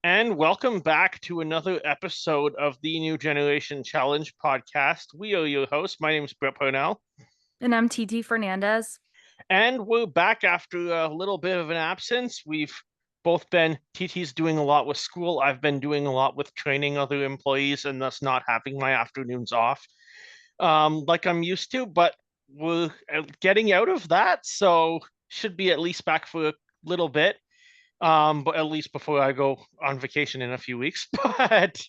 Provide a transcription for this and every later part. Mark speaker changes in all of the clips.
Speaker 1: And welcome back to another episode of the New Generation Challenge podcast. We are your hosts. My name is Brett Parnell,
Speaker 2: And I'm TT Fernandez.
Speaker 1: and we're back after a little bit of an absence. We've both been, TT's doing a lot with school. I've been doing a lot with training other employees and thus not having my afternoons off like I'm used to, but we're getting out of that. So should be at least back for a little bit. But at least before I go on vacation in a few weeks. But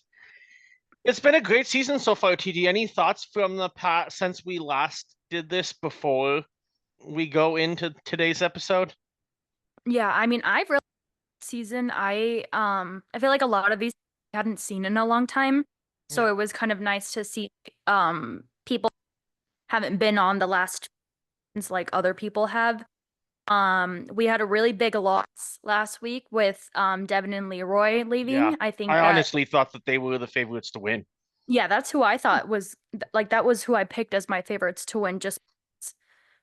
Speaker 1: it's been a great season so far, TD. Any thoughts from the past since we last did this before we go into today's episode?
Speaker 2: Yeah, I've really season. I feel like a lot of these I hadn't seen in a long time. So
Speaker 1: Yeah.
Speaker 2: it was kind of nice to see people haven't been on the last since like other people have. We had a really big loss last week with Devin and LeRoy
Speaker 1: Yeah.
Speaker 2: leaving. I
Speaker 1: I
Speaker 2: think that
Speaker 1: honestly thought that they were the favorites to win.
Speaker 2: yeah, that's who I thought was like that was who I picked as my favorites to win just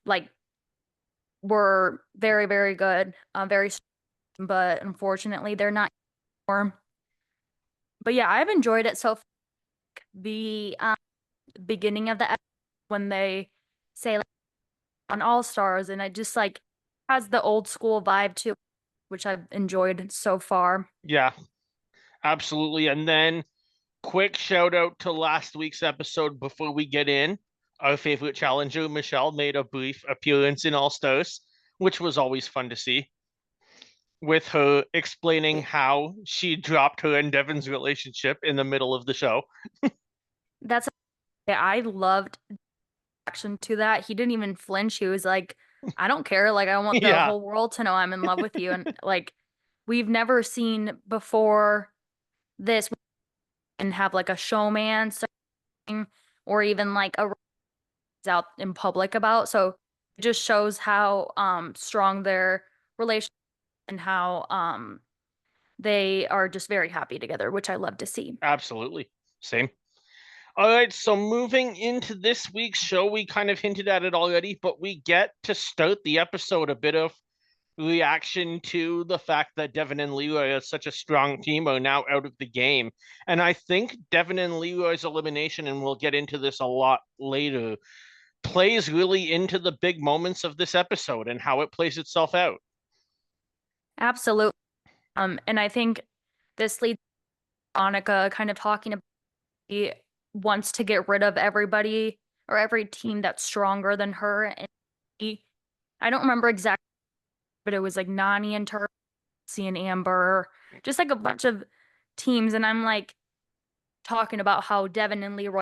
Speaker 2: like were very, very good, very but unfortunately they're not anymore. But yeah, I've enjoyed it so far. The beginning of the episode when they say like on All Stars, and it just like has the old school vibe too, which I've enjoyed so far.
Speaker 1: Yeah, absolutely. And then quick shout out to last week's episode before we get in. Our favorite challenger, Michelle, made a brief appearance in All Stars, which was always fun to see, with her explaining how she dropped her and Devin's relationship in the middle of the show.
Speaker 2: That's yeah, I loved the action to that. He didn't even flinch. He was like, I don't care. Like, I want the
Speaker 1: Yeah,
Speaker 2: whole world to know I'm in love with you. And like, we've never seen before this and have like a showman or even like a out in public about. So it just shows how strong their relationship and how they are just very happy together, which I love to see.
Speaker 1: absolutely. Same. All right, so moving into this week's show, we kind of hinted at it already, but we get to start the episode a bit of reaction to the fact that Devin and Leroy are such a strong team are now out of the game. And I think Devin and Leroy's elimination, and we'll get into this a lot later, plays really into the big moments of this episode and how it plays itself out.
Speaker 2: Absolutely. And I think this leads to Veronica kind of talking about he wants to get rid of everybody or every team that's stronger than her. And I don't remember exactly, but it was like Nani and Turkey and Amber, just like a bunch of teams. And I'm like talking about how Devin and Leroy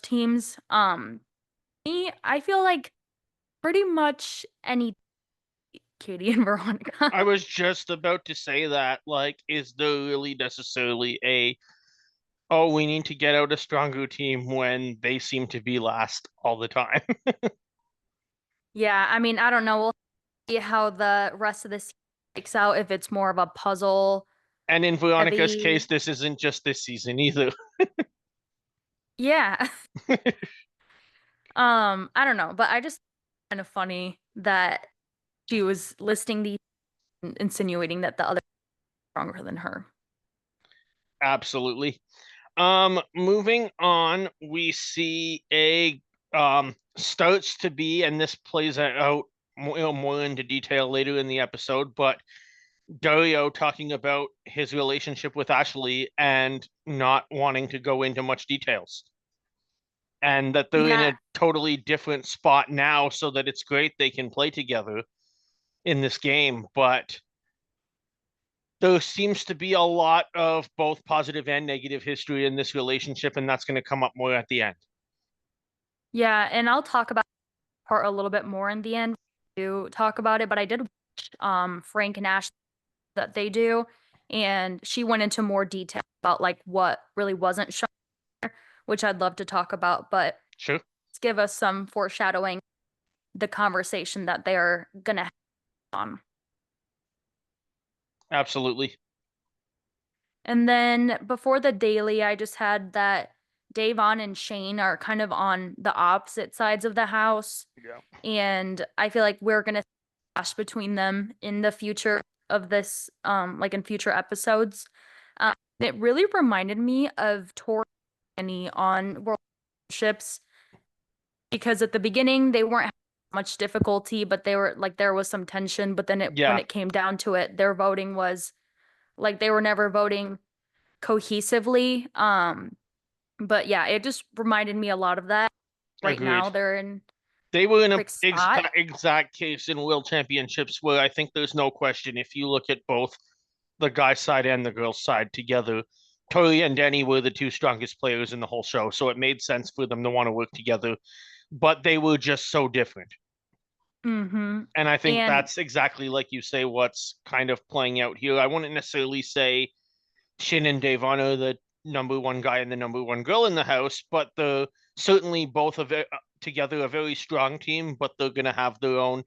Speaker 2: teams. Me, I feel like pretty much any Katie and Veronica.
Speaker 1: I was just about to say that, like, is there really necessarily a, oh, we need to get out a stronger team when they seem to be last all the time?
Speaker 2: Yeah, I don't know. We'll see how the rest of this takes out if it's more of a puzzle
Speaker 1: And in Veronica's case,
Speaker 2: heavy.
Speaker 1: this isn't just this season either.
Speaker 2: Yeah. I don't know, but I just kind of funny that she was listing these insinuating that the other is stronger than her.
Speaker 1: Absolutely. Moving on, we see a starts to be, and this plays out more, more into detail later in the episode, but Dario talking about his relationship with Ashley and not wanting to go into much details. And that they're in
Speaker 2: Yeah.
Speaker 1: a totally different spot now, so that it's great they can play together in this game. But there seems to be a lot of both positive and negative history in this relationship, and that's going to come up more at the end.
Speaker 2: Yeah, and I'll talk about part a little bit more in the end to talk about it, but I did watch Frank and Ash that they do, and she went into more detail about like what really wasn't shown, which I'd love to talk about, but
Speaker 1: Sure.
Speaker 2: let's give us some foreshadowing the conversation that they're gonna have on.
Speaker 1: Absolutely.
Speaker 2: And then before the daily, I just had that Davon and Shane are kind of on the opposite sides of the house.
Speaker 1: Yeah.
Speaker 2: And I feel like we're gonna clash between them in the future of this, like in future episodes. It really reminded me of Tori and Annie on World Championships because at the beginning they weren't having much difficulty, but they were like there was some tension. But then when
Speaker 1: Yeah,
Speaker 2: it came down to it, their voting was like they were never voting cohesively. But yeah, it just reminded me a lot of that. Right
Speaker 1: agreed.
Speaker 2: now, they're in
Speaker 1: They were in a
Speaker 2: perfect spot.
Speaker 1: exact case in World Championships where I think there's no question if you look at both the guy side and the girl side together, Tori and Denny were the two strongest players in the whole show, so it made sense for them to want to work together. But they were just so different.
Speaker 2: Mm-hmm.
Speaker 1: And I think
Speaker 2: And
Speaker 1: that's exactly like you say, what's kind of playing out here. I wouldn't necessarily say Shin and Devon are the number one guy and the number one girl in the house, but the certainly both of it together a very strong team, but they're going to have their own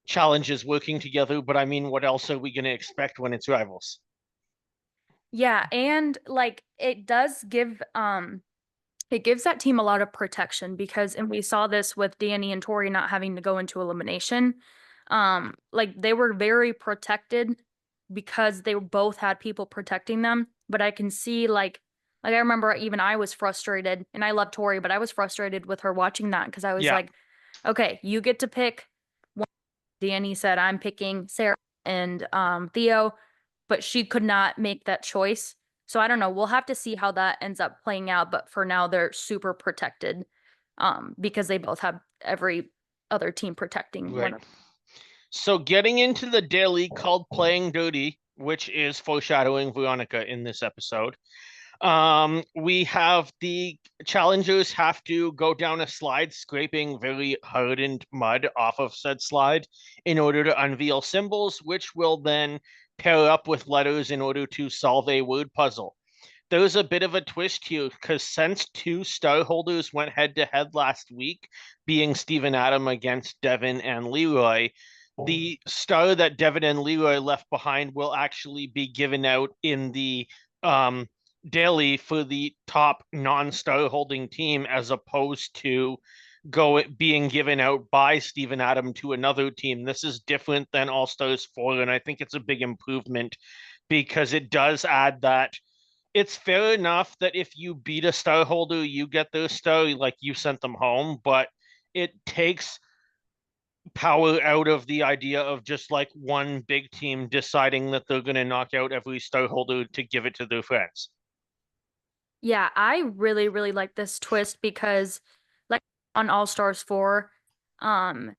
Speaker 1: challenges working together. But I mean, what else are we going to expect when it's rivals?
Speaker 2: yeah, and like it gives that team a lot of protection because and we saw this with Danny and Tori not having to go into elimination. Like they were very protected because they both had people protecting them. But I can see like I remember even I was frustrated and I love Tori, but I was frustrated with her watching that because I was
Speaker 1: Yeah,
Speaker 2: like, okay, you get to pick one. Danny said I'm picking Sarah and Theo, but she could not make that choice. So I don't know. We'll have to see how that ends up playing out. But for now, they're super protected because they both have every other team protecting one
Speaker 1: right.
Speaker 2: of.
Speaker 1: So getting into the daily called Playing Dirty, which is foreshadowing Veronica in this episode. We have the challengers have to go down a slide, scraping very hardened mud off of said slide in order to unveil symbols, which will then pair up with letters in order to solve a word puzzle. There's a bit of a twist here because since two star holders went head to head last week, being Stephen Adam against Devin and LeRoy, the star that Devin and LeRoy left behind will actually be given out in the um, daily for the top non-star holding team as opposed to go being given out by Stephen Adam to another team. This is different than All Stars 4, and I think it's a big improvement because it does add that it's fair enough that if you beat a star holder, you get their star, like you sent them home, but it takes power out of the idea of just like one big team deciding that they're going to knock out every star holder to give it to their friends.
Speaker 2: Yeah, I really, really like this twist because like on All Stars 4, it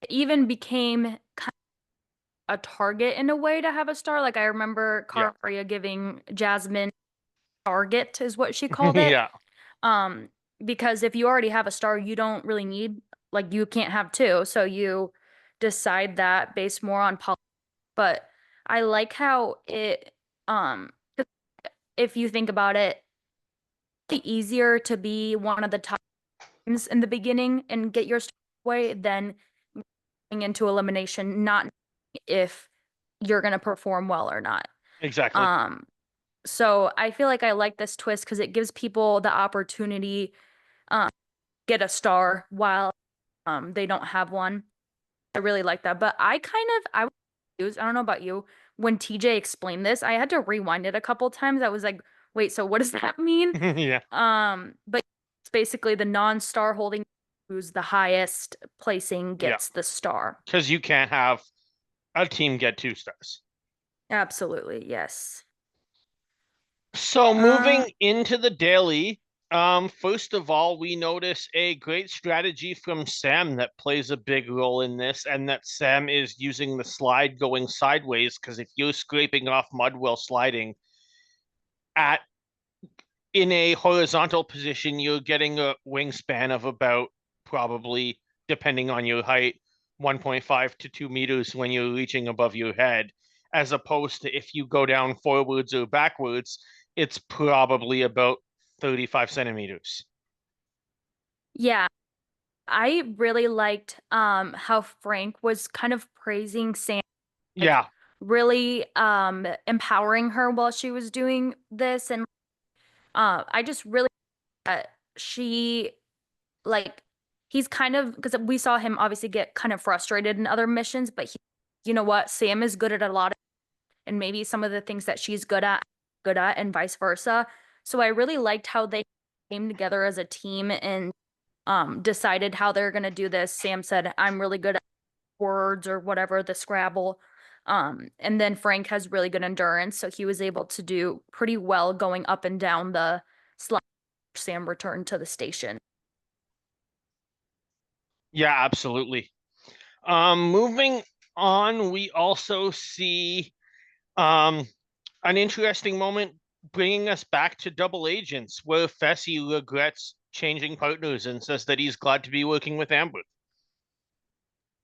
Speaker 2: even became kind of a target in a way to have a star. Like I remember
Speaker 1: Yeah.
Speaker 2: Karia giving Jasmine target is what she called it.
Speaker 1: Yeah,
Speaker 2: Um, because if you already have a star, you don't really need like you can't have two. So you decide that based more on politics. But I like how it if you think about it, it's easier to be one of the top teams in the beginning and get your star away than going into elimination, not if you're gonna perform well or not.
Speaker 1: exactly.
Speaker 2: Um, so I feel like I like this twist because it gives people the opportunity get a star while they don't have one. I really like that. But I was confused. I don't know about you. When TJ explained this, I had to rewind it a couple times. I was like, wait, so what does that mean?
Speaker 1: Yeah,
Speaker 2: But it's basically the non-star holding who's the highest placing
Speaker 1: yeah.
Speaker 2: gets the star.
Speaker 1: Because you can't have a team get two stars.
Speaker 2: Absolutely, yes.
Speaker 1: So
Speaker 2: Uh,
Speaker 1: moving into the daily, first of all, we notice a great strategy from Sam that plays a big role in this, and that Sam is using the slide going sideways, because if you're scraping off mud while sliding at in a horizontal position, you're getting a wingspan of about probably, depending on your height, 1.5 to 2 meters when you're reaching above your head, as opposed to if you go down forwards or backwards, it's probably about 35 centimeters.
Speaker 2: yeah, I really liked how Frank was kind of praising Sam, like
Speaker 1: Yeah,
Speaker 2: really empowering her while she was doing this and I just really she like he's kind of because we saw him obviously get kind of frustrated in other missions, but you know what? Sam is good at a lot of and maybe some of the things that she's good at good at and vice versa. So I really liked how they came together as a team and decided how they're going to do this. Sam said, I'm really good at words or whatever, the Scrabble. And then Frank has really good endurance. So he was able to do pretty well going up and down the slide. Sam returned to the station.
Speaker 1: Yeah, absolutely. Moving on, we also see um an interesting moment bringing us back to double agents, where Fessy regrets changing partners and says that he's glad to be working with Amber.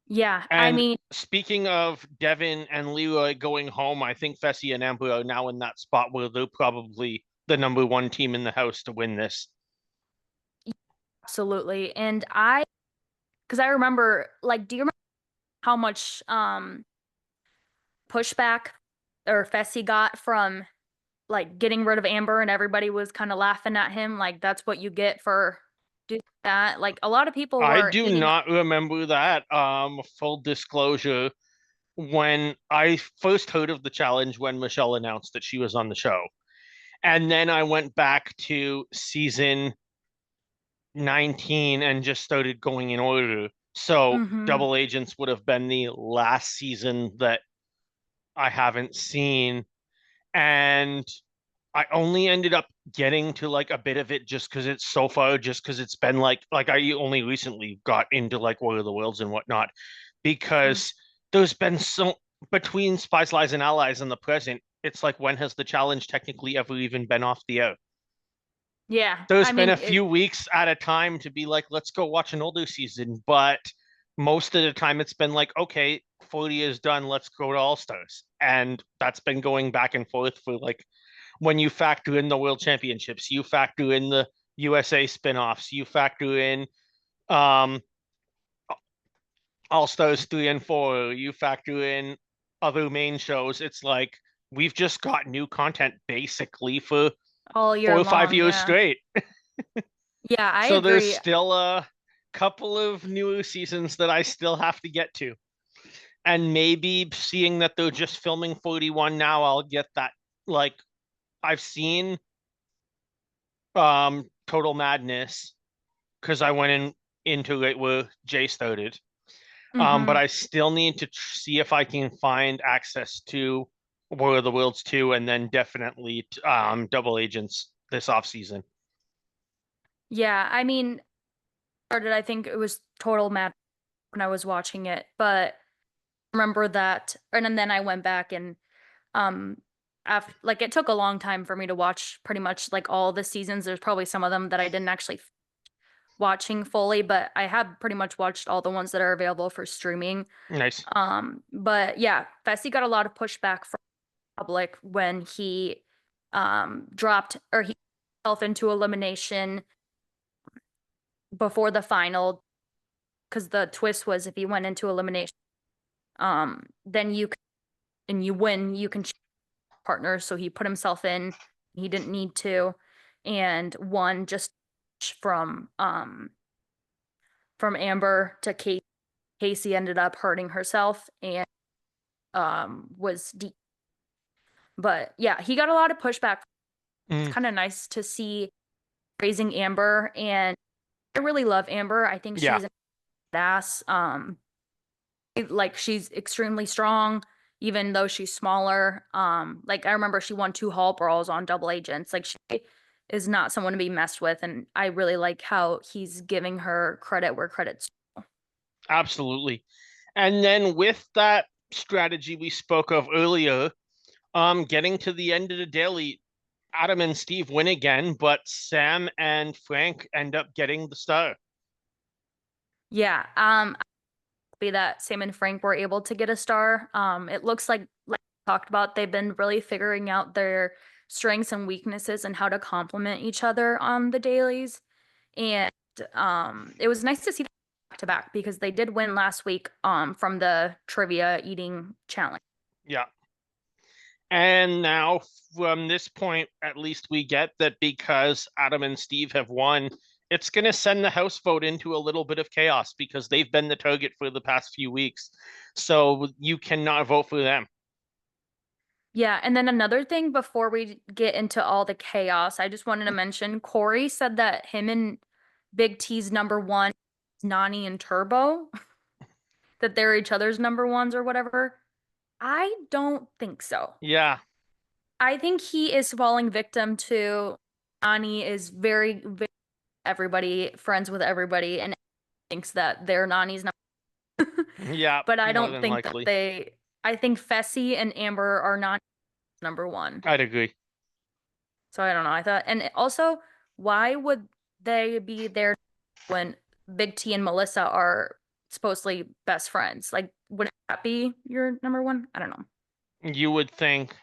Speaker 2: Yeah, I
Speaker 1: And
Speaker 2: mean,
Speaker 1: speaking of Devin and LeRoy going home, I think Fessy and Amber are now in that spot where they're probably the number one team in the house to win this.
Speaker 2: absolutely. Because I remember, like, do you remember how much pushback or Fessy got from like getting rid of Amber and everybody was kind of laughing at him like that's what you get for doing that. Like a lot of people
Speaker 1: I
Speaker 2: were
Speaker 1: do
Speaker 2: hating
Speaker 1: not remember that. Full disclosure, when I first heard of the challenge when Michelle announced that she was on the show, and then I went back to season 19 and just started going in order. So
Speaker 2: hmm
Speaker 1: Double Agents would have been the last season that I haven't seen. And I only ended up getting to like a bit of it just because it's so far, just because it's been like I only recently got into like War of the Worlds and whatnot, because there's been so between Spies, Lies, and Allies in the present, it's like when has the challenge technically ever even been off the air?
Speaker 2: Yeah,
Speaker 1: There's
Speaker 2: I
Speaker 1: been
Speaker 2: mean
Speaker 1: a few weeks at a time to be like, let's go watch an older season, but most of the time it's been like, okay, 40 is done, let's go to All Stars. And that's been going back and forth for like when you factor in the World Championships, you factor in the USA spin-offs, you factor in um All Stars 3 and 4, you factor in other main shows, it's like we've just got new content basically for
Speaker 2: all
Speaker 1: four
Speaker 2: year
Speaker 1: or five
Speaker 2: long.
Speaker 1: years
Speaker 2: Yeah,
Speaker 1: straight.
Speaker 2: yeah, I
Speaker 1: So there's
Speaker 2: agree.
Speaker 1: still a couple of newer seasons that I still have to get to. And maybe seeing that they're just filming 41 now, I'll get that. Like I've seen Total Madness because I went into it where Jay started. But
Speaker 2: hmm
Speaker 1: I still need to see if I can find access to War of the Worlds 2 and then definitely Double Agents this off season.
Speaker 2: Yeah, I mean, started. I think it was total mad when I was watching it, but remember that, and then I went back and um after like it took a long time for me to watch pretty much like all the seasons. There's probably some of them that I didn't actually watching fully, but I have pretty much watched all the ones that are available for streaming.
Speaker 1: Nice.
Speaker 2: But yeah, Fessy got a lot of pushback from the public when he dropped or he himself into elimination before the final because the twist was if you went into elimination, then and you win, you can choose partner. So he put himself in. He didn't need to, and won just from Amber to Kate. Casey ended up hurting herself and was deep. But yeah, he got a lot of pushback. It's
Speaker 1: Mm,
Speaker 2: kind of nice to see raising Amber, and I really love Amber. I think
Speaker 1: yeah,
Speaker 2: she's an ass. Like she's extremely strong, even though she's smaller. Like I remember she won 2 Hall brawls on Double Agents. Like she is not someone to be messed with, and I really like how he's giving her credit where credit's.
Speaker 1: absolutely. And then with that strategy we spoke of earlier, getting to the end of the daily, Adam and Steve win again, but Sam and Frank end up getting the star.
Speaker 2: Yeah. Be that Sam and Frank were able to get a star. It looks like we talked about, they've been really figuring out their strengths and weaknesses and how to complement each other on the dailies. And it was nice to see them back to back because they did win last week from the trivia eating challenge.
Speaker 1: Yeah. And now from this point, at least we get that because Adam and Steve have won, it's going to send the House vote into a little bit of chaos because they've been the target for the past few weeks. So you cannot vote for them.
Speaker 2: Yeah, and then another thing before we get into all the chaos, I just wanted to mention Corey said that him and Big T's number one, Nani and Turbo, that they're each other's number ones or whatever. I don't think so.
Speaker 1: Yeah,
Speaker 2: I think he is falling victim to Nani is very everybody, friends with everybody, and thinks that they're Nani's not.
Speaker 1: yeah,
Speaker 2: But I
Speaker 1: more
Speaker 2: don't
Speaker 1: than
Speaker 2: think that
Speaker 1: likely.
Speaker 2: I think Fessy and Amber are not number one.
Speaker 1: I'd agree.
Speaker 2: So I don't know. I thought, and also, why would they be there when Big T and Melissa are supposedly best friends? Like, would that be your number one? I don't know.
Speaker 1: You would think,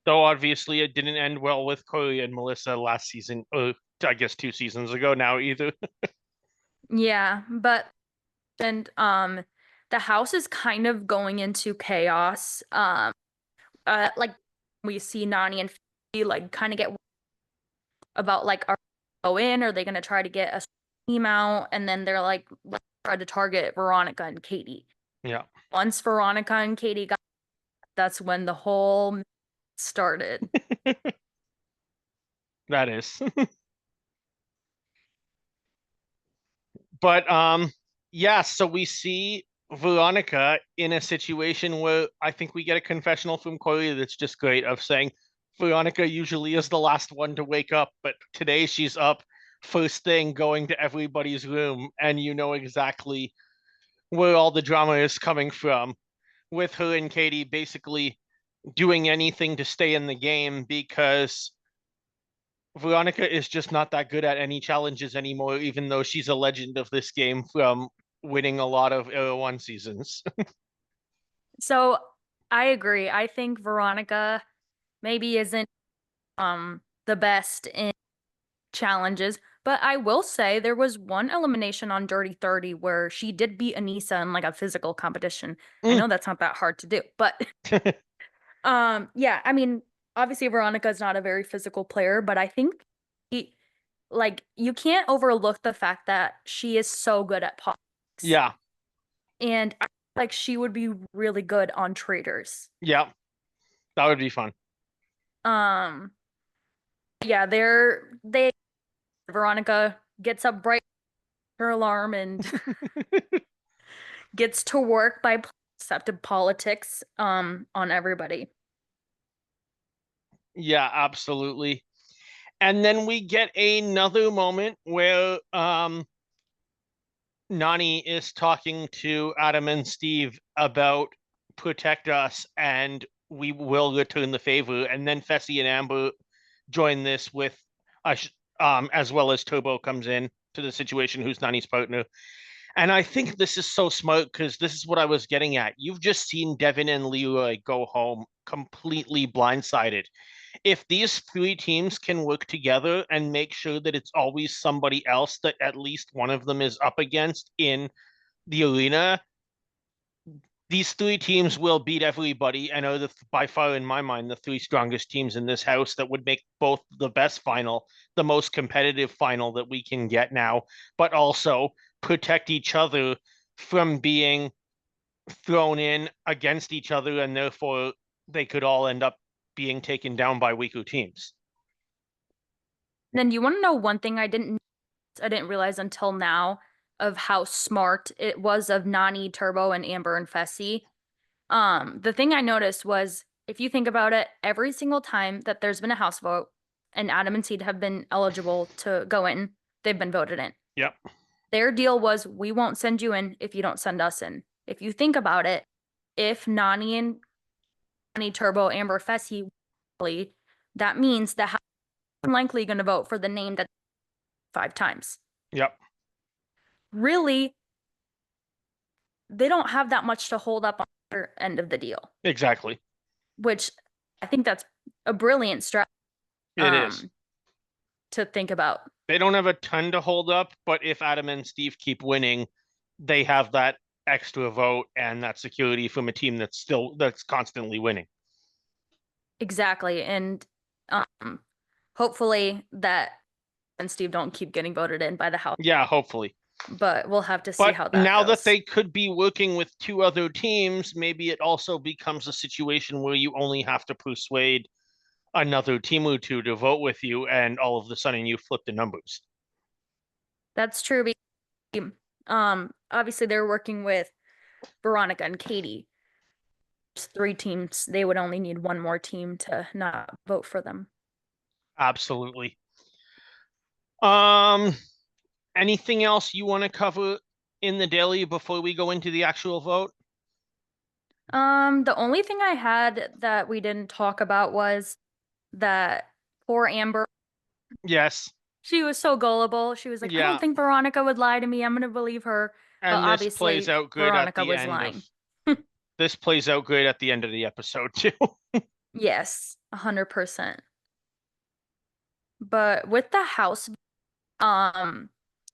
Speaker 1: though obviously it didn't end well with Corey and Melissa last season, or I guess 2 seasons ago now either.
Speaker 2: Yeah, but and the house is kind of going into chaos. Like we see Nani and Phoebe, like kind of get about like are they go in? Are they gonna try to get a team out? And then they're like, let's try to target Veronica and Katie.
Speaker 1: Yeah,
Speaker 2: Once Veronica and Katie got, that's when the whole started.
Speaker 1: that is. But yeah, so we see Veronica in a situation where I think we get a confessional from Corey that's just great of saying Veronica usually is the last one to wake up, but today she's up first thing going to everybody's room, and you know exactly where all the drama is coming from, with her and Katie basically doing anything to stay in the game because Veronica is just not that good at any challenges anymore, even though she's a legend of this game from winning a lot of Era 1 seasons.
Speaker 2: So I agree. I think Veronica maybe isn't the best in challenges, but I will say there was one elimination on Dirty 30 where she did beat Anissa in like a physical competition. I
Speaker 1: Mm.
Speaker 2: know that's not that hard to do, but yeah, I mean, obviously Veronica is not a very physical player, but I think he, like you can't overlook the fact that she is so good at politics.
Speaker 1: Yeah,
Speaker 2: And I feel like she would be really good on traders.
Speaker 1: yeah, that would be fun.
Speaker 2: Um, yeah, they Veronica gets up bright her alarm and gets to work by accepted politics on everybody.
Speaker 1: Yeah, absolutely. And then we get another moment where Nani is talking to Adam and Steve about protect us and we will return the favor. And then Fessy and Amber join this with as well as Turbo comes in to the situation, who's Nani's partner. And I think this is so smart because this is what I was getting at. You've just seen Devin and LeRoy go home completely blindsided. If these three teams can work together and make sure that it's always somebody else that at least one of them is up against in the arena, these three teams will beat everybody and are by far, in my mind, the three strongest teams in this house that would make both the best final, the most competitive final that we can get now, but also protect each other from being thrown in against each other, and therefore they could all end up being taken down by weaker teams.
Speaker 2: Then you want to know one thing I didn't realize until now of how smart it was of Nani, Turbo, and Amber and Fessy. The thing I noticed was if you think about it, every single time that there's been a house vote and Adam and Seed have been eligible to go in, they've been voted in.
Speaker 1: Yep.
Speaker 2: Their deal was we won't send you in if you don't send us in. If you think about it, if Nani and Nani, Turbo, Amber, Fessy, that means that likely going to vote for the name that 5 times.
Speaker 1: Yep.
Speaker 2: Really, they don't have that much to hold up on their end of the deal,
Speaker 1: Exactly.
Speaker 2: which I think that's a brilliant strategy
Speaker 1: It is.
Speaker 2: to think about.
Speaker 1: They don't have a ton to hold up, but if Adam and Steve keep winning, they have that extra vote and that security from a team that's constantly winning.
Speaker 2: Exactly. And hopefully that and Steve don't keep getting voted in by the House.
Speaker 1: Yeah, hopefully.
Speaker 2: but we'll have to see
Speaker 1: But
Speaker 2: how that
Speaker 1: now that
Speaker 2: goes.
Speaker 1: they could be working with two other teams, maybe it also becomes a situation where you only have to persuade another team or two to vote with you, and all of a sudden you flip the numbers.
Speaker 2: That's true. Obviously they're working with Veronica and Katie. There's 3 teams. They would only need one more team to not vote for them.
Speaker 1: Absolutely. Um, Anything else you want to cover in the daily before we go into the actual vote?
Speaker 2: The only thing I had that we didn't talk about was that poor Amber.
Speaker 1: Yes.
Speaker 2: She was so gullible. She was like, I don't
Speaker 1: Yeah.
Speaker 2: think Veronica would lie to me. I'm gonna believe her. But
Speaker 1: And this plays
Speaker 2: obviously,
Speaker 1: out good at
Speaker 2: Veronica
Speaker 1: the
Speaker 2: was
Speaker 1: end of
Speaker 2: lying.
Speaker 1: this plays out good at the end of the episode too.
Speaker 2: Yes, 100%. But with the house,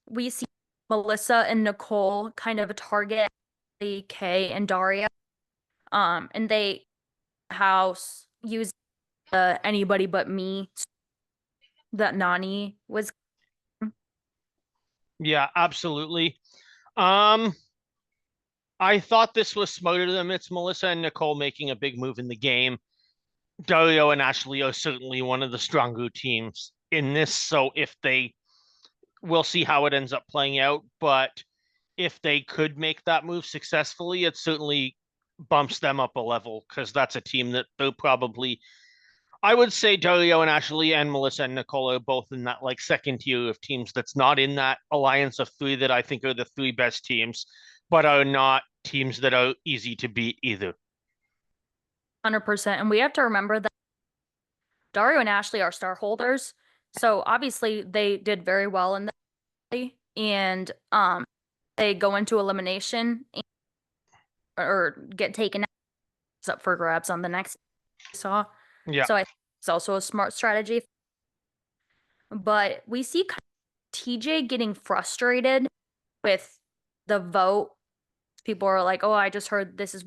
Speaker 2: we see Melissa and Nicole kind of target Kay and Daria. And they house use anybody but me that Nani was.
Speaker 1: Yeah, absolutely. Um, I thought this was smarter than it's Melissa and Nicole making a big move in the game. Dario and Ashley are certainly one of the stronger teams in this, so if they we'll see how it ends up playing out, but if they could make that move successfully, it certainly bumps them up a level because that's a team that they're probably I would say Dario and Ashley and Melissa and Nicole are both in that like second tier of teams that's not in that alliance of three that I think are the three best teams, but are not teams that are easy to beat either.
Speaker 2: 100%. And we have to remember that Dario and Ashley are star holders. So obviously they did very well in the and they go into elimination or get taken out. It's up for grabs on the next saw.
Speaker 1: Yeah.
Speaker 2: So I think it's also a smart strategy. But we see TJ getting frustrated with the vote. People are like, "Oh, I just heard this is,"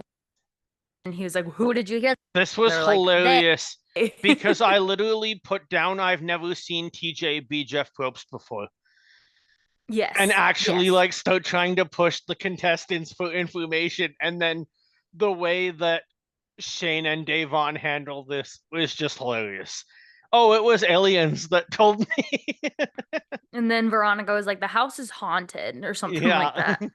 Speaker 2: and he was like, "Who did you hear?"
Speaker 1: This was
Speaker 2: They're like, "They."
Speaker 1: hilarious because I literally put down I've never seen TJ be Jeff Probst before. And
Speaker 2: Yes,
Speaker 1: actually
Speaker 2: yes.
Speaker 1: like start trying to push the contestants for information. And then the way that Shane and Davon handle this was just hilarious. Oh, it was aliens that told me.
Speaker 2: And then Veronica was like, "The house is haunted," or something like
Speaker 1: Yeah.
Speaker 2: that.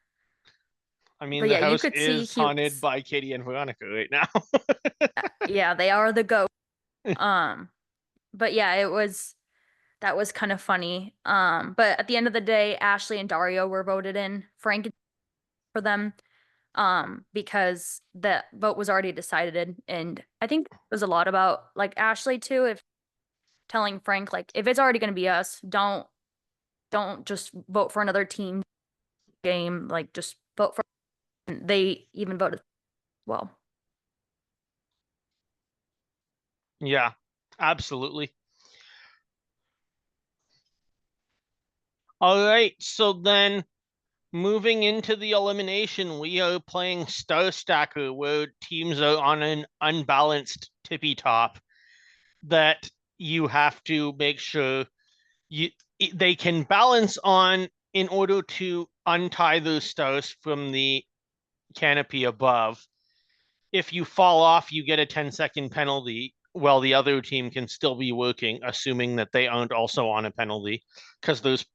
Speaker 1: I mean,
Speaker 2: But
Speaker 1: the
Speaker 2: yeah, you
Speaker 1: house
Speaker 2: could see
Speaker 1: is
Speaker 2: he
Speaker 1: haunted
Speaker 2: was.
Speaker 1: by Katie and Veronica right now.
Speaker 2: Yeah, they are the ghost. Um, but yeah, it was that was kind of funny. But at the end of the day, Ashley and Dario were voted in. Frank for them. Because the vote was already decided, and I think it was a lot about like Ashley too, if telling Frank like if it's already gonna be us, don't just vote for another team game, like just vote for they even voted well.
Speaker 1: Yeah, absolutely. All right, so then moving into the elimination, we are playing Star Stacker, where teams are on an unbalanced tippy top that you have to make sure you they can balance on in order to untie those stars from the canopy above. If you fall off, you get a 10-second penalty while the other team can still be working, assuming that they aren't also on a penalty. Because there's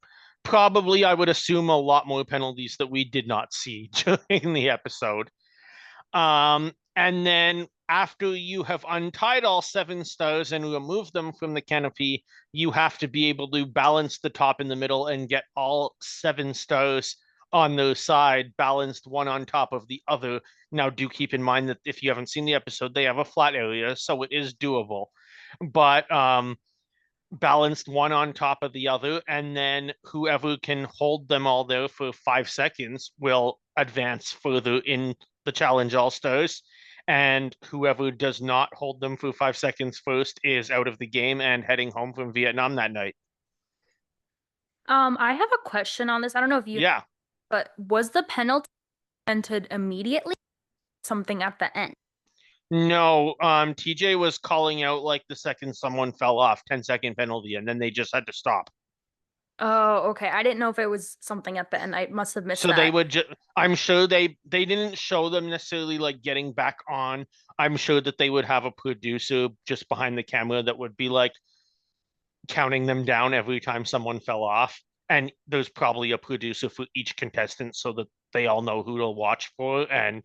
Speaker 1: probably, I would assume, a lot more penalties that we did not see during the episode. And then after you have untied all 7 stars and removed them from the canopy, you have to be able to balance the top in the middle and get all 7 stars on their side balanced one on top of the other. Now, do keep in mind that if you haven't seen the episode, they have a flat area, so it is doable. But balanced one on top of the other, and then whoever can hold them all there for 5 seconds will advance further in the challenge all stars. And whoever does not hold them for 5 seconds first is out of the game and heading home from Vietnam that night.
Speaker 2: I have a question on this. I don't know if you,
Speaker 1: Yeah.
Speaker 2: but was the penalty entered immediately? Something at the end.
Speaker 1: No, TJ was calling out like the second someone fell off, 10-second penalty, and then they just had to stop.
Speaker 2: Oh, okay. I didn't know if it was something at the end. I must have missed
Speaker 1: So they
Speaker 2: that.
Speaker 1: would just, I'm sure they didn't show them necessarily like getting back on. I'm sure that they would have a producer just behind the camera that would be like counting them down every time someone fell off. And there's probably a producer for each contestant so that they all know who to watch for and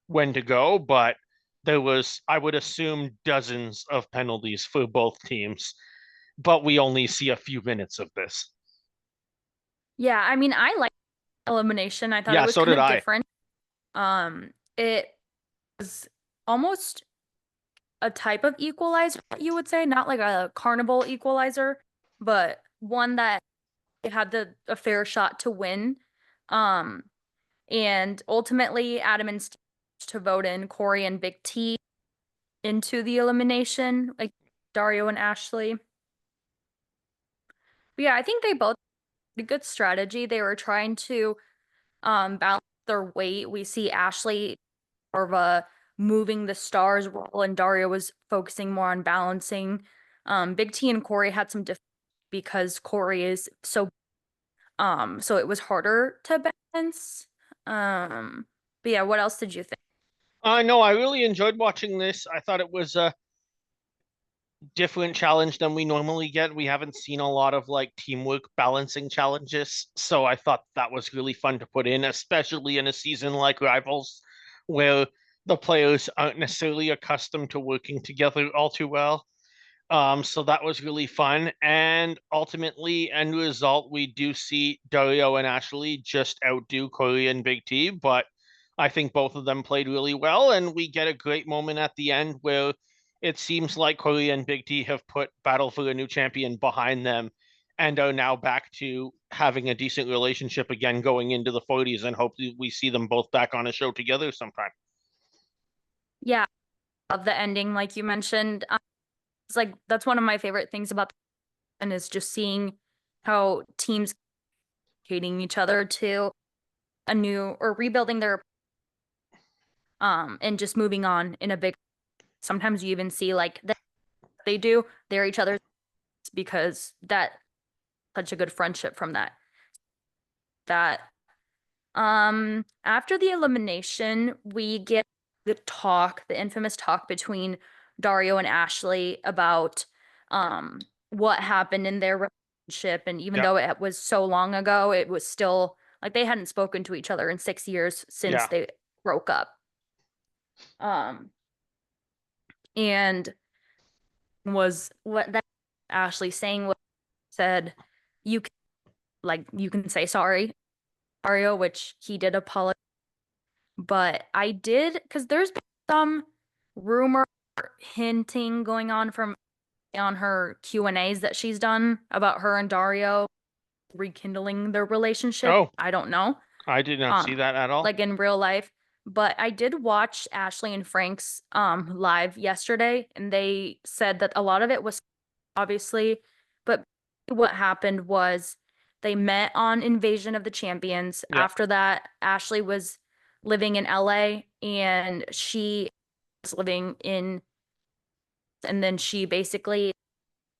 Speaker 1: when to go. But there was, I would assume, dozens of penalties for both teams, but we only see a few minutes of this.
Speaker 2: Yeah, I mean, I like elimination. I thought it
Speaker 1: Yeah,
Speaker 2: was
Speaker 1: so
Speaker 2: kind
Speaker 1: did
Speaker 2: of
Speaker 1: I.
Speaker 2: different. It was almost a type of equalizer, you would say, not like a carnival equalizer, but one that had a fair shot to win. Um, and ultimately, Adam and Steve to vote in Corey and Big T into the elimination, like Dario and Ashley. But yeah, I think they both had a good strategy. They were trying to balance their weight. We see Ashley more of a moving the stars role, and Dario was focusing more on balancing. Big T and Corey had some because Corey is so it was harder to balance. But yeah, what else did you think?
Speaker 1: No, I really enjoyed watching this. I thought it was a different challenge than we normally get. We haven't seen a lot of like teamwork balancing challenges, so I thought that was really fun to put in, especially in a season like Rivals, where the players aren't necessarily accustomed to working together all too well. So that was really fun. And ultimately, end result, we do see Dario and Ashley just outdo Corey and Big T, but I think both of them played really well. And we get a great moment at the end where it seems like Corey and Big T have put Battle for the New Champion behind them and are now back to having a decent relationship again going into the 40s. And hopefully we see them both back on a show together sometime.
Speaker 2: Yeah, of the ending, like you mentioned. It's like that's one of my favorite things about and is just seeing how teams hating each other to a new or rebuilding their and just moving on in a big sometimes you even see like that they do they're each other's because that such a good friendship from that after the elimination we get the infamous talk between Dario and Ashley about um what happened in their relationship, and even
Speaker 1: Yeah.
Speaker 2: though it was so long ago it was still like they hadn't spoken to each other in 6 years since
Speaker 1: Yeah.
Speaker 2: they broke up. um and was what that Ashley saying was said you can, like you can say sorry Mario, which he did apologize, but I did because there's been some rumor hinting going on from on her Q&As that she's done about her and Dario rekindling their relationship.
Speaker 1: Oh,
Speaker 2: I don't know.
Speaker 1: I did not see
Speaker 2: Um
Speaker 1: that at all.
Speaker 2: like in real life, but I did watch Ashley and Frank's live yesterday, and they said that a lot of it was obviously, but what happened was they met on Invasion of the Champions.
Speaker 1: Yeah.
Speaker 2: After that, Ashley was living in LA and she was living in, and then she basically,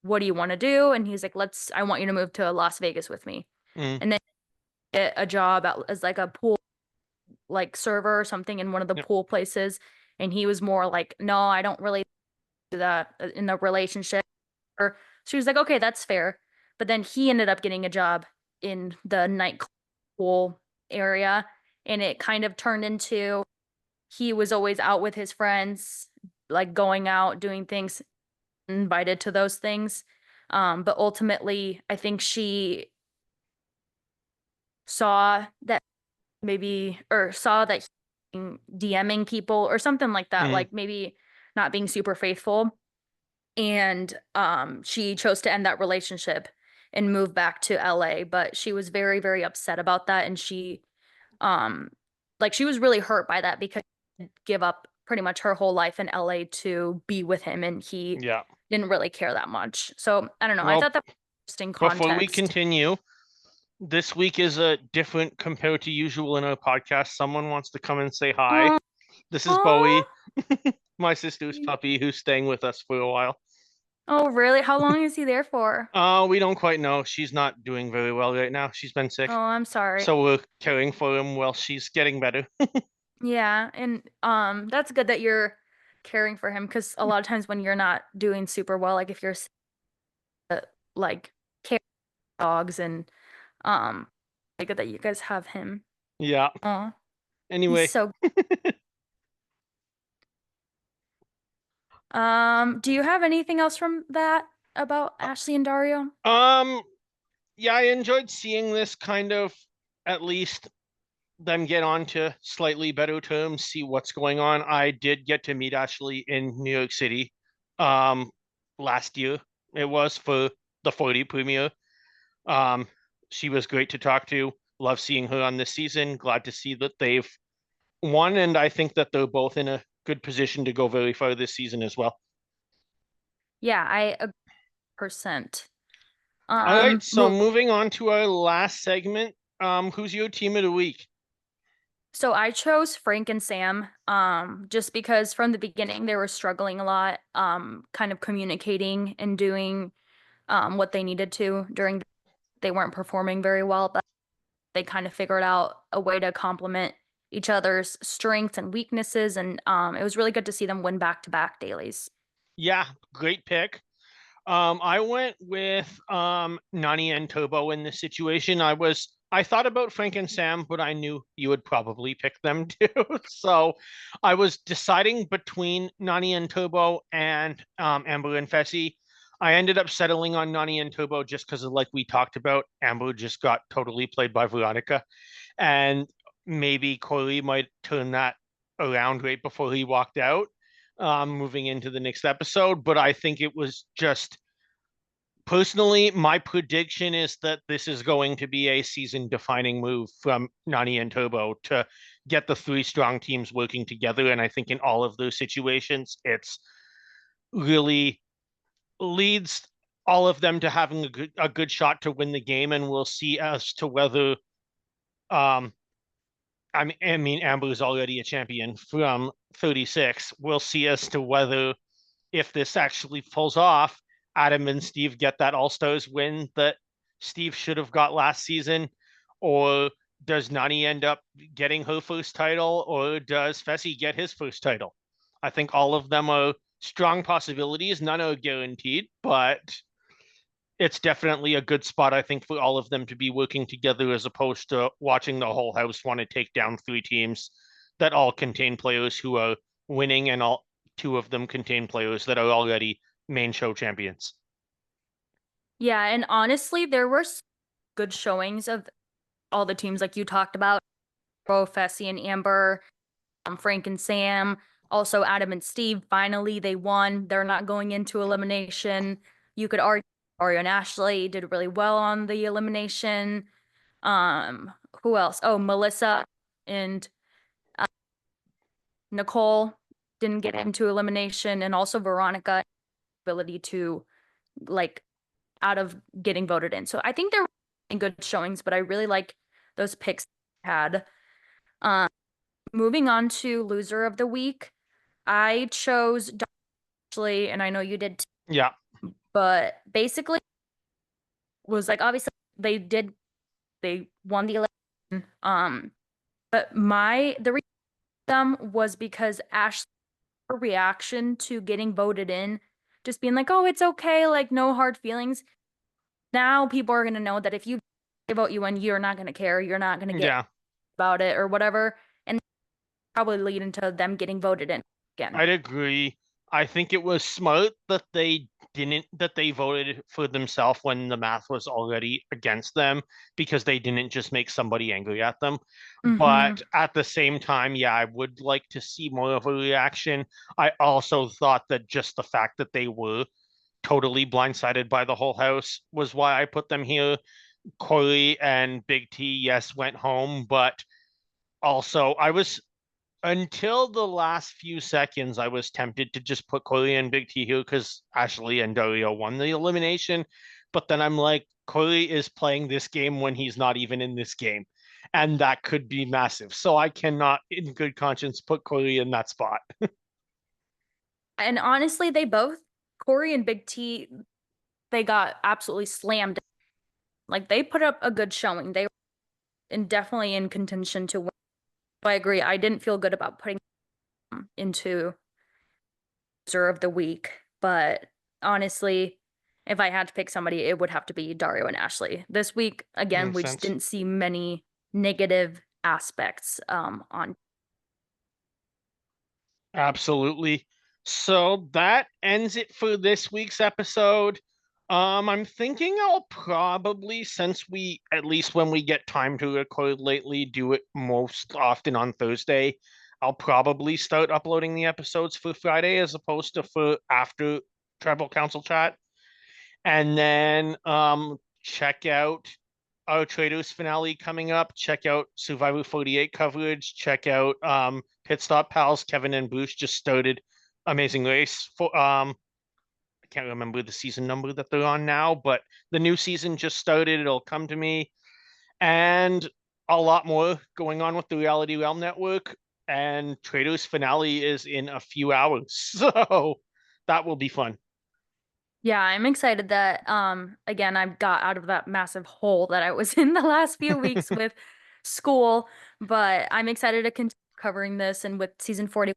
Speaker 2: what do you want to do? And he's like, I want you to move to Las Vegas with me.
Speaker 1: Mm,
Speaker 2: And then get a job as like a pool, like server or something in one of the
Speaker 1: yeah.
Speaker 2: pool places. And he was more like, no, I don't really do that in a relationship. Or she was like, okay, that's fair. But then he ended up getting a job in the night pool area, and it kind of turned into he was always out with his friends, like going out, doing things, invited to those things. But ultimately, I think she saw that maybe, or saw that he DMing people or something like that,
Speaker 1: Mm,
Speaker 2: like maybe not being super faithful. And she chose to end that relationship and move back to LA, but she was very very upset about that, and she um like she was really hurt by that because she give up pretty much her whole life in LA to be with him, and he
Speaker 1: yeah.
Speaker 2: didn't really care that much. So I don't know, I
Speaker 1: Well,
Speaker 2: thought that was interesting
Speaker 1: before we
Speaker 2: context.
Speaker 1: continue, this week is a different compared to usual in our podcast. Someone wants to come and say hi.
Speaker 2: Aw.
Speaker 1: This is Bowie, my sister's puppy, who's staying with us for a while.
Speaker 2: Oh, really? How long is he there for?
Speaker 1: We don't quite know. She's not doing very well right now. She's been sick.
Speaker 2: Oh, I'm sorry.
Speaker 1: So we're caring for him while she's getting better.
Speaker 2: Yeah, and that's good that you're caring for him because a lot of times when you're not doing super well, like if you're like care dogs and um, like good that you guys have him.
Speaker 1: Yeah.
Speaker 2: Oh, he's
Speaker 1: Anyway,
Speaker 2: so. Do you have anything else from that about Ashley and Dario?
Speaker 1: um, yeah, I enjoyed seeing this kind of at least them get on to slightly better terms, see what's going on. I did get to meet Ashley in New York City um last year. It was for the 40 premiere. Um, she was great to talk to. Love seeing her on this season. Glad to see that they've won, and I think that they're both in a good position to go very far this season as well.
Speaker 2: Yeah, I agree 100%.
Speaker 1: All right, so
Speaker 2: Move.
Speaker 1: moving on to our last segment. Who's your team of the week?
Speaker 2: So I chose Frank and Sam, just because from the beginning they were struggling a lot, kind of communicating and doing what they needed to during they weren't performing very well, but they kind of figured out a way to complement each other's strengths and weaknesses, and it was really good to see them win back-to-back dailies.
Speaker 1: Yeah, great pick. I went with Nani and Turbo in this situation. I thought about Frank and Sam, but I knew you would probably pick them too. So I was deciding between Nani and Turbo and Amber and Fessy. I ended up settling on Nani and Turbo just because of like we talked about, Amber just got totally played by Veronica. And maybe Corey might turn that around right before he walked out, moving into the next episode. But I think it was just personally, my prediction is that this is going to be a season defining move from Nani and Turbo to get the three strong teams working together. And I think in all of those situations, it's really leads all of them to having a good shot to win the game. And we'll see as to whether um, I mean, Amber is already a champion from 36. We'll see as to whether, if this actually pulls off, Adam and Steve get that All Stars win that Steve should have got last season, or does Nani end up getting her first title, or does Fessy get his first title? I think all of them are strong possibilities. None are guaranteed, but it's definitely a good spot, I think, for all of them to be working together as opposed to watching the whole house want to take down three teams that all contain players who are winning, and all two of them contain players that are already main show champions.
Speaker 2: Yeah, and honestly, there were good showings of all the teams like you talked about, both Fessy and Amber, Frank and Sam, also Adam and Steve. Finally, they won. They're not going into elimination. You could argue Ario and Ashley did really well on the elimination. Who else? Oh, Melissa and uh, Nicole didn't get into elimination, and also Veronica ability to like out of getting voted in. So I think they're good showings, but I really like those picks had. Um, Moving on to loser of the week, I chose Ashley, and I know you did,
Speaker 1: Yeah,
Speaker 2: but basically was like obviously they won the election. But the reason them was because Ashley's reaction to getting voted in, just being like, oh, it's okay, like no hard feelings. Now people are gonna know that if you vote you in, you're not gonna care, you're not gonna get
Speaker 1: yeah,
Speaker 2: about it or whatever, and probably lead into them getting voted in again.
Speaker 1: I'd agree. I think it was smart that they voted for themselves when the math was already against them, because they didn't just make somebody angry at them.
Speaker 2: Mm-hmm.
Speaker 1: But at the same time, yeah, I would like to see more of a reaction. I also thought that just the fact that they were totally blindsided by the whole house was why I put them here. Corey and Big T, yes, went home, but also I was, until the last few seconds, I was tempted to just put Corey and Big T here because Ashley and Dario won the elimination. But then I'm like, Corey is playing this game when he's not even in this game. And that could be massive. So I cannot, in good conscience, put Corey in that spot.
Speaker 2: And honestly, they both Corey and Big T, they got absolutely slammed. Like they put up a good showing. They were definitely in contention to win. I agree. I didn't feel good about putting them into loser of the week, but honestly, if I had to pick somebody, it would have to be Dario and Ashley. This week, again,
Speaker 1: Makes
Speaker 2: we just
Speaker 1: sense.
Speaker 2: didn't see many negative aspects on.
Speaker 1: Absolutely. So that ends it for this week's episode. I'm thinking I'll probably, since we, at least when we get time to record lately, do it most often on Thursday. I'll probably start uploading the episodes for Friday as opposed to for after Tribal Council chat. And then check out our Traders finale coming up. Check out Survivor 48 coverage. Check out Pit Stop Pals. Kevin and Bruce just started Amazing Race for I can't remember the season number that they're on now, but the new season just started. It'll come to me. And a lot more going on with the Reality Realm Network. And Traders finale is in a few hours. So that will be fun.
Speaker 2: Yeah, I'm excited that again I got out of that massive hole that I was in the last few weeks with school, but I'm excited to continue covering this and with season 40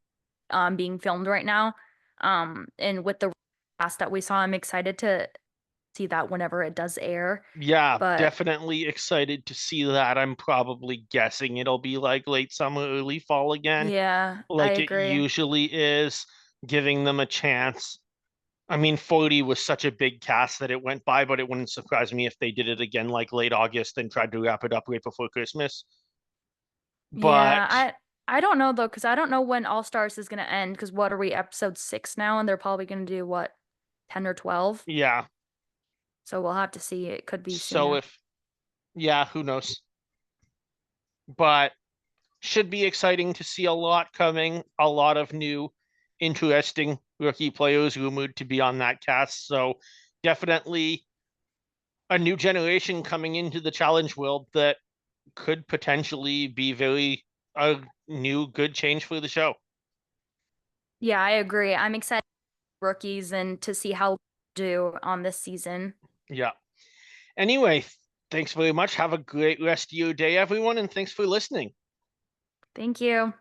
Speaker 2: being filmed right now. And with the cast that we saw, I'm excited to see that whenever it does air.
Speaker 1: Yeah,
Speaker 2: But
Speaker 1: definitely excited to see that. I'm probably guessing it'll be like late summer, early fall again,
Speaker 2: yeah, I
Speaker 1: like it
Speaker 2: agree.
Speaker 1: usually is, giving them a chance. I mean, 40 was such a big cast that it went by, but it wouldn't surprise me if they did it again like late August and tried to wrap it up right before Christmas.
Speaker 2: Yeah,
Speaker 1: But
Speaker 2: I don't know though, because I don't know when All Stars is gonna end. Because what are we, episode 6 now, and they're probably gonna do what, 10 or 12?
Speaker 1: yeah,
Speaker 2: So we'll have to see. It could be
Speaker 1: so
Speaker 2: sooner.
Speaker 1: if, yeah, who knows? But should be exciting to see a lot coming, a lot of new, interesting rookie players rumored to be on that cast. So definitely a new generation coming into the challenge world that could potentially be very a new good change for the show.
Speaker 2: Yeah, I agree. I'm excited for rookies and to see how they do on this season.
Speaker 1: Yeah. Anyway, thanks very much. Have a great rest of your day, everyone, and thanks for listening.
Speaker 2: Thank you.